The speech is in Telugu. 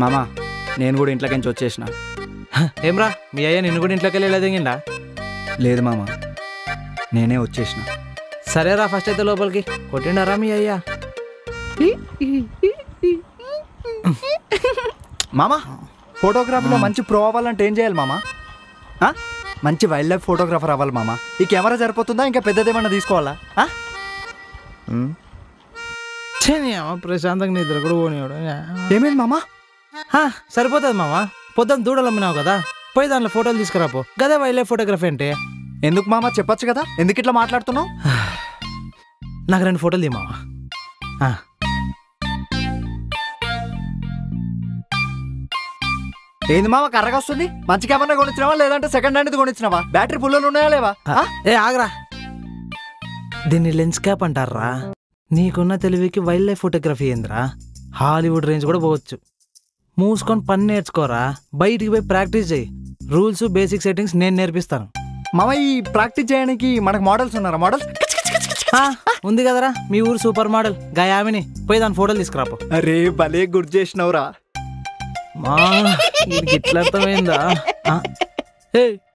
మామా నేను కూడా ఇంట్లోకి నుంచి వచ్చేసిన. ఏమ్రా మీ అయ్యా నిన్ను కూడా ఇంట్లోకి వెళ్ళి దిగిండా? లేదు మామ, నేనే వచ్చేసిన. సరేరా ఫస్ట్ అయితే లోపలికి కొట్టిండారా మీ అయ్యా? మామా ఫోటోగ్రఫీలో మంచి ప్రో అవ్వాలంటే ఏం చేయాలి మామా? మంచి వైల్డ్ లైఫ్ ఫోటోగ్రాఫర్ అవ్వాలి మామా. ఈ కెమెరా సరిపోతుందా, ఇంకా పెద్దదేమన్నా తీసుకోవాలా? ప్రశాంతంగా నిద్ర కూడా పోనివాడు. ఏమైంది మామా? సరిపోతుంది మామా, పొద్దున్న దూడలు అమ్మినావు కదా, పోయి దాంట్లో ఫోటోలు తీసుకురాపో. గదే వైల్డ్ లైఫ్ ఫోటోగ్రఫీ అంటే. ఎందుకు మామా చెప్పొచ్చు కదా, ఎందుకు ఇట్లా మాట్లాడుతున్నావు? నాకు 2 ఫోటోలు తీ మావా. ఏంది మామ కర్రగా వస్తుంది? మంచి కెమెరా కొనిచ్చినావా లేదంటే సెకండ్ హ్యాండ్ కొనిచ్చినావా? బ్యాటరీ పుల్లలు ఉన్నాయా లేవా? ఏ ఆగరా, దీన్ని లెన్స్ క్యాప్ అంటారా. నీకున్న తెలివికి వైల్డ్ లైఫ్ ఫోటోగ్రఫీ ఏందిరా, హాలీవుడ్ రేంజ్ కూడా పోవచ్చు. మూసుకొని పని నేర్చుకోరా, బయటికి పోయి ప్రాక్టీస్ చేయి. రూల్స్ బేసిక్ సెట్టింగ్స్ నేను నేర్పిస్తాను. మామ ఈ ప్రాక్టీస్ చేయడానికి మనకు మోడల్స్ ఉన్నారా? మోడల్స్ ఉంది కదరా మీ ఊరు సూపర్ మోడల్ గయామిని, పోయి దాని ఫోటోలు తీసుకురాపో. అరే భలే గుర్తు చేసినవురా. మా ఇట్లా అర్థమైందా?